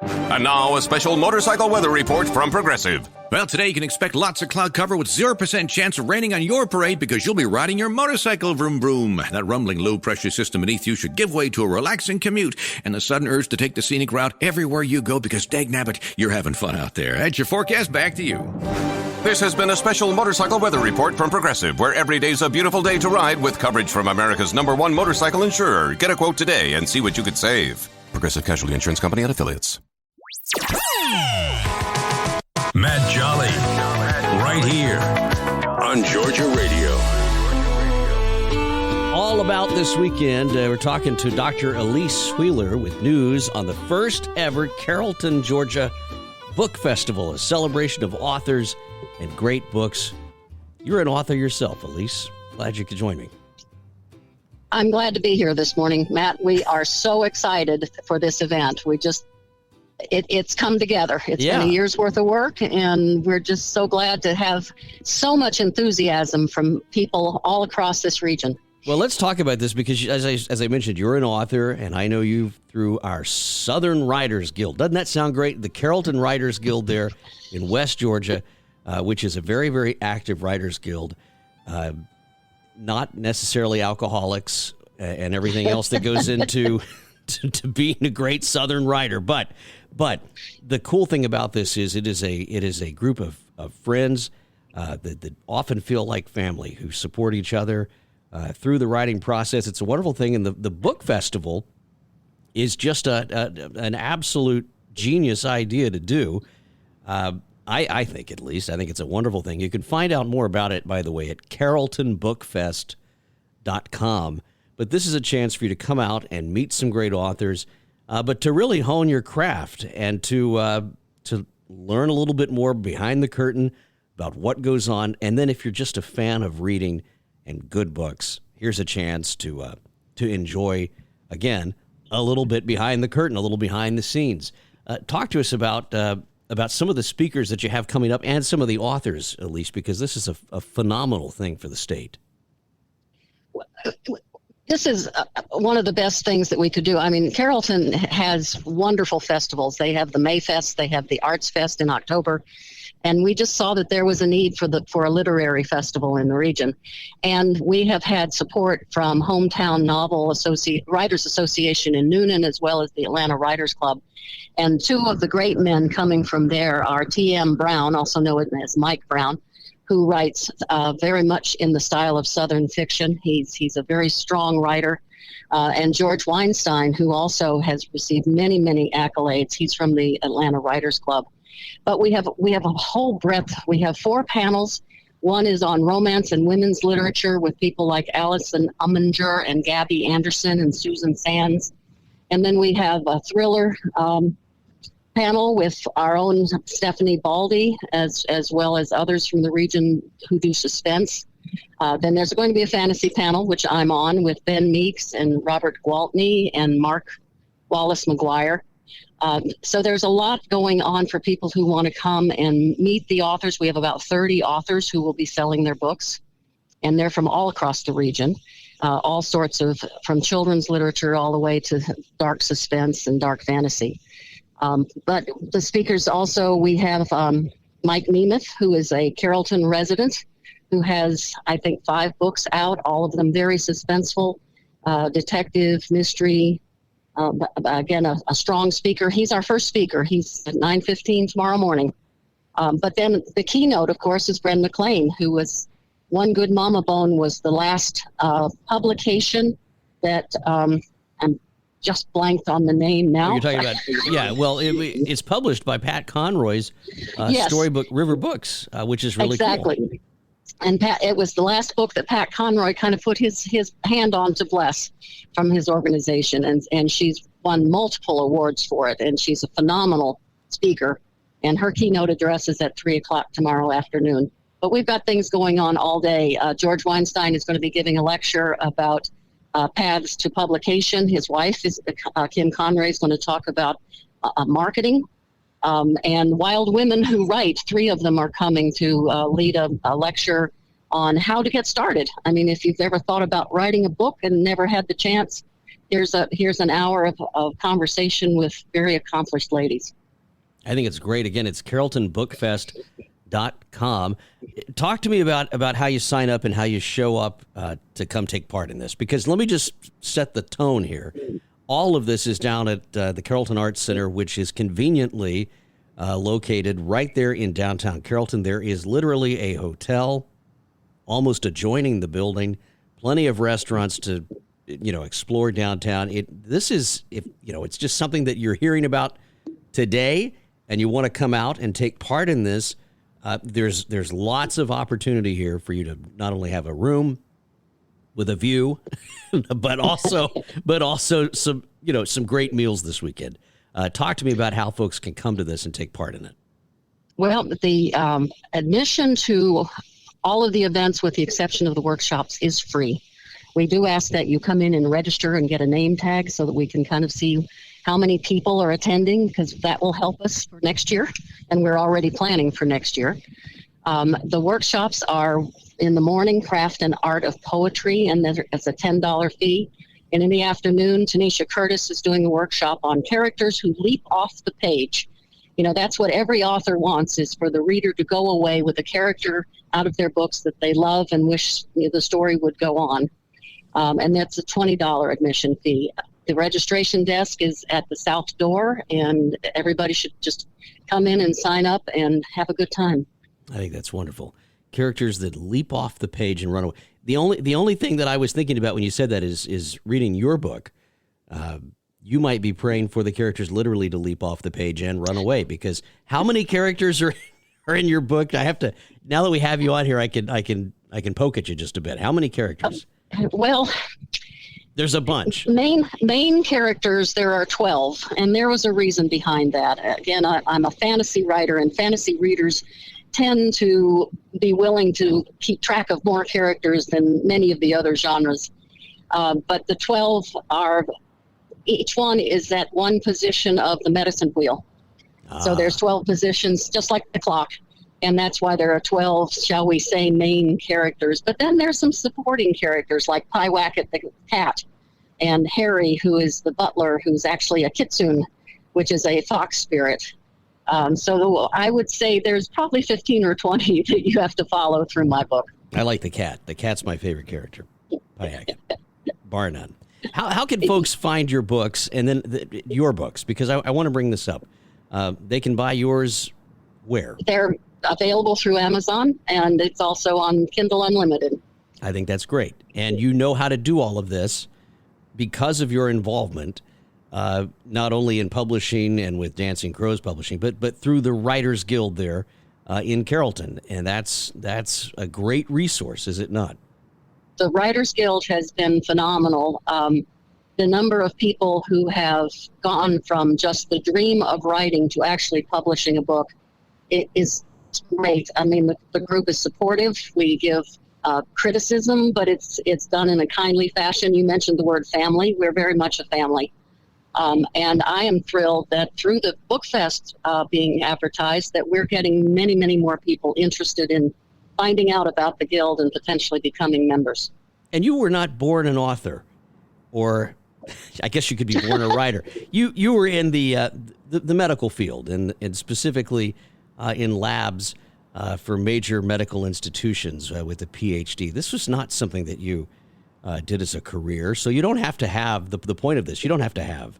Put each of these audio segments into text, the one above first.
And now, a special motorcycle weather report from Progressive. Well, today you can expect lots of cloud cover with 0% chance of raining on your parade because you'll be riding your motorcycle vroom vroom. That rumbling low-pressure system beneath you should give way to a relaxing commute and the sudden urge to take the scenic route everywhere you go because, dagnabbit, you're having fun out there. That's your forecast. Back to you. This has been a special motorcycle weather report from Progressive, where every day's a beautiful day to ride with coverage from America's #1 motorcycle insurer. Get a quote today and see what you could save. Progressive Casualty Insurance Company and Affiliates. Matt Jolly, right here on Georgia Radio. All about this weekend, we're talking to Dr. Elise Wheeler with news on the first ever Carrollton, Georgia Book Festival, a celebration of authors and great books. You're an author yourself, Elise. Glad you could join me. I'm glad to be here this morning, Matt. We are so excited for this event. It's come together. It's been a year's worth of work, and we're just so glad to have so much enthusiasm from people all across this region. Well, let's talk about this because, as I mentioned, you're an author, and I know you through our Southern Writers Guild. Doesn't that sound great? The Carrollton Writers Guild there in West Georgia, which is a very, very active writers guild. Not necessarily alcoholics and everything else that goes into to being a great Southern writer, but the cool thing about this is it is a group of friends that often feel like family who support each other through the writing process. It's a wonderful thing, and the book festival is just an absolute genius idea to do. I think, at least. I think it's a wonderful thing. You can find out more about it, by the way, at carrolltonbookfest.com. But this is a chance for you to come out and meet some great authors, but to really hone your craft and to learn a little bit more behind the curtain about what goes on. And then if you're just a fan of reading and good books, here's a chance to enjoy, again, a little bit behind the curtain, a little behind the scenes. Talk to us about some of the speakers that you have coming up and some of the authors, at least, because this is a phenomenal thing for the state. This is one of the best things that we could do. I mean, Carrollton has wonderful festivals. They have the Mayfest, they have the Arts Fest in October, and we just saw that there was a need for a literary festival in the region. And we have had support from Hometown Novel Writers Association in Noonan, as well as the Atlanta Writers Club. And two of the great men coming from there are T.M. Brown, also known as Mike Brown, who writes very much in the style of Southern fiction. He's a very strong writer. And George Weinstein, who also has received many, many accolades. He's from the Atlanta Writers Club. But we have a whole breadth. We have 4 panels. One is on romance and women's literature with people like Allison Umminger and Gabby Anderson and Susan Sands. And then we have a thriller panel with our own Stephanie Baldi, as well as others from the region who do suspense. Then there's going to be a fantasy panel, which I'm on, with Ben Meeks and Robert Gwaltney and Mark Wallace McGuire. So there's a lot going on for people who want to come and meet the authors. We have about 30 authors who will be selling their books, and they're from all across the region, all sorts of, from children's literature all the way to dark suspense and dark fantasy. But the speakers also, we have Mike Nemeth, who is a Carrollton resident, who has, I think, 5 books out, all of them very suspenseful, detective, mystery. Again, a strong speaker. He's our first speaker. He's at 9:15 tomorrow morning. But then the keynote, of course, is Bren McLean, who was One Good Mama Bone was the last publication that I'm just blanked on the name now. You're talking about, yeah, well, it's published by Pat Conroy's storybook River Books, which is really exactly. Cool. And it was the last book that Pat Conroy kind of put his hand on to bless from his organization. And she's won multiple awards for it. And she's a phenomenal speaker. And her keynote address is at 3:00 tomorrow afternoon. But we've got things going on all day. George Weinstein is going to be giving a lecture about paths to publication. His wife, Kim Conroy, is going to talk about marketing. And Wild Women Who Write, 3 of them are coming to lead a lecture on how to get started. I mean, if you've ever thought about writing a book and never had the chance, here's an hour of conversation with very accomplished ladies. I think it's great. Again, it's CarrolltonBookFest.com. Talk to me about how you sign up and how you show up to come take part in this, because let me just set the tone here. All of this is down at the Carrollton Arts Center, which is conveniently located right there in downtown Carrollton. There is literally a hotel almost adjoining the building, plenty of restaurants to explore downtown. This is, it's just something that you're hearing about today and you want to come out and take part in this. There's lots of opportunity here for you to not only have a room with a view, but also some great meals this weekend. Talk to me about how folks can come to this and take part in it. Well, the admission to all of the events, with the exception of the workshops, is free. We do ask that you come in and register and get a name tag so that we can kind of see how many people are attending, because that will help us for next year, and we're already planning for next year. The workshops are in the morning, craft and art of poetry, and it's a $10 fee. And in the afternoon, Tanisha Curtis is doing a workshop on characters who leap off the page. That's what every author wants, is for the reader to go away with a character out of their books that they love and wish the story would go on. And that's a $20 admission fee. The registration desk is at the south door, and everybody should just come in and sign up and have a good time. I think that's wonderful. Characters that leap off the page and run away. The only thing that I was thinking about when you said that is reading your book. You might be praying for the characters literally to leap off the page and run away, because how many characters are in your book? I have to, now that we have you on here, I can poke at you just a bit. How many characters? Well, there's a bunch. Main characters, there are 12, and there was a reason behind that. Again, I'm a fantasy writer, and fantasy readers tend to be willing to keep track of more characters than many of the other genres. But the 12 are, each one is that one position of the medicine wheel. So there's 12 positions, just like the clock. And that's why there are 12, shall we say, main characters. But then there's some supporting characters like Pyewacket the cat, and Harry, who is the butler, who's actually a kitsune, which is a fox spirit. So I would say there's probably 15 or 20 that you have to follow through my book. I like the cat. The cat's my favorite character. Pyewacket, bar none. How can folks find your books, and then your books? Because I want to bring this up. They can buy yours where? They're available through Amazon, and it's also on Kindle Unlimited. I think that's great. And you know how to do all of this because of your involvement, not only in publishing and with Dancing Crows Publishing, but through the Writers Guild there in Carrollton. And that's a great resource, is it not? The Writers Guild has been phenomenal. The number of people who have gone from just the dream of writing to actually publishing a book, it is great. I mean, the group is supportive. We give criticism, but it's done in a kindly fashion. You mentioned the word family. We're very much a family. And I am thrilled that through the Book Fest being advertised, that we're getting many, many more people interested in finding out about the Guild and potentially becoming members. And you were not born an author, or I guess you could be born a writer. You were in the medical field, and specifically in labs for major medical institutions with a PhD. This was not something that you did as a career, so you don't have to have, the point of this, you don't have to have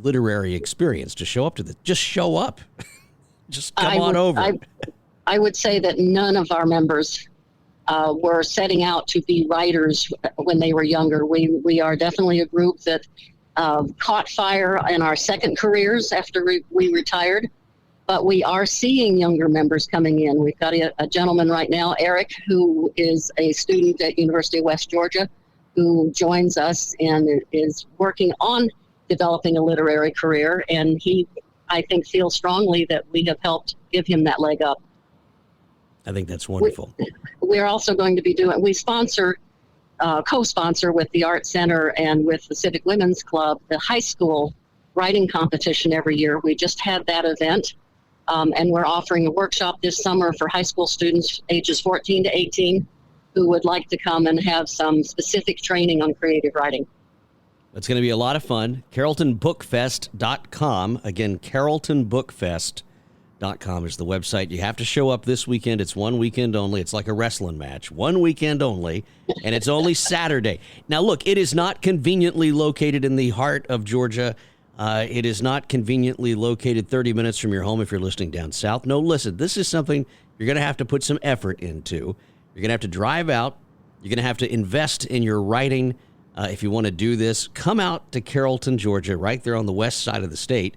literary experience to show up to this. Just show up. Just come on over. I would say that none of our members were setting out to be writers when they were younger. We are definitely a group that caught fire in our second careers after we retired. But we are seeing younger members coming in. We've got a gentleman right now, Eric, who is a student at University of West Georgia, who joins us and is working on developing a literary career. And he, I think, feels strongly that we have helped give him that leg up. I think that's wonderful. We're also going to be we sponsor, co-sponsor with the Art Center and with the Civic Women's Club, the high school writing competition every year. We just had that event. And we're offering a workshop this summer for high school students ages 14 to 18 who would like to come and have some specific training on creative writing. It's going to be a lot of fun. CarrolltonBookFest.com. Again, CarrolltonBookFest.com is the website. You have to show up this weekend. It's one weekend only. It's like a wrestling match. One weekend only, and it's only Saturday. Now, look, it is not conveniently located in the heart of Georgia. It is not conveniently located 30 minutes from your home if you're listening down south. No, listen, this is something you're going to have to put some effort into. You're going to have to drive out. You're going to have to invest in your writing if you want to do this. Come out to Carrollton, Georgia, right there on the west side of the state,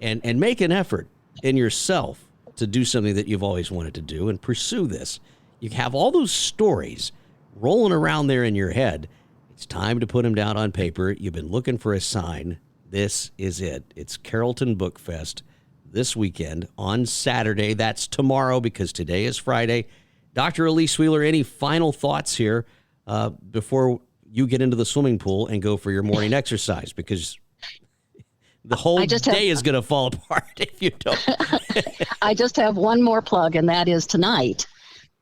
and make an effort in yourself to do something that you've always wanted to do and pursue this. You have all those stories rolling around there in your head. It's time to put them down on paper. You've been looking for a sign. This is it. It's Carrollton Book Fest this weekend on Saturday. That's tomorrow because today is Friday. Dr. Elise Wheeler, any final thoughts here before you get into the swimming pool and go for your morning exercise? Because the whole day is going to fall apart if you don't. I just have one more plug, and that is tonight,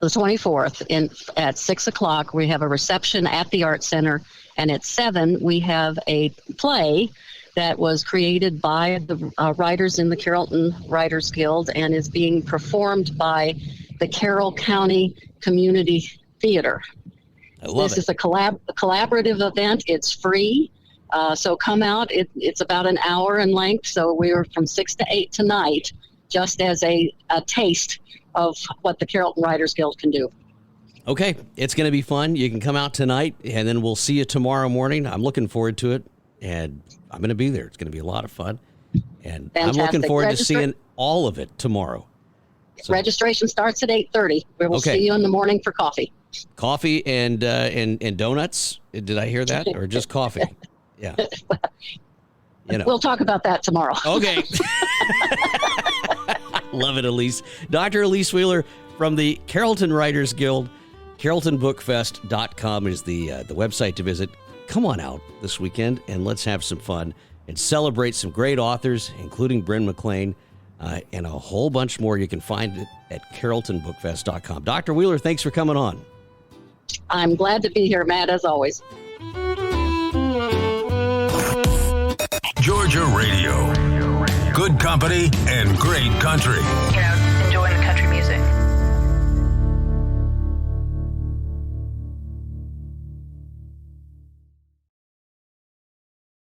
the 24th, at 6 o'clock, we have a reception at the Art Center, and at 7, we have a play that was created by the writers in the Carrollton Writers Guild and is being performed by the Carroll County Community Theater. This is a collaborative event. It's free. So come out. It's about an hour in length. So we are from 6 to 8 tonight, just as a taste of what the Carrollton Writers Guild can do. Okay. It's going to be fun. You can come out tonight, and then we'll see you tomorrow morning. I'm looking forward to it, and I'm going to be there. It's going to be a lot of fun. And Fantastic. I'm looking forward to seeing all of it tomorrow. So, registration starts at 8:30. We will see you in the morning for coffee. Coffee and donuts. Did I hear that? Or just coffee? Yeah. We'll talk about that tomorrow. Okay. Love it, Elise. Dr. Elise Wheeler from the Carrollton Writers Guild. CarrolltonBookFest.com is the website to visit. Come on out this weekend and let's have some fun and celebrate some great authors, including Bryn McLean, and a whole bunch more. You can find it at CarrolltonBookFest.com. Dr. Wheeler, thanks for coming on. I'm glad to be here, Matt, as always. Georgia Radio. Good company and great country.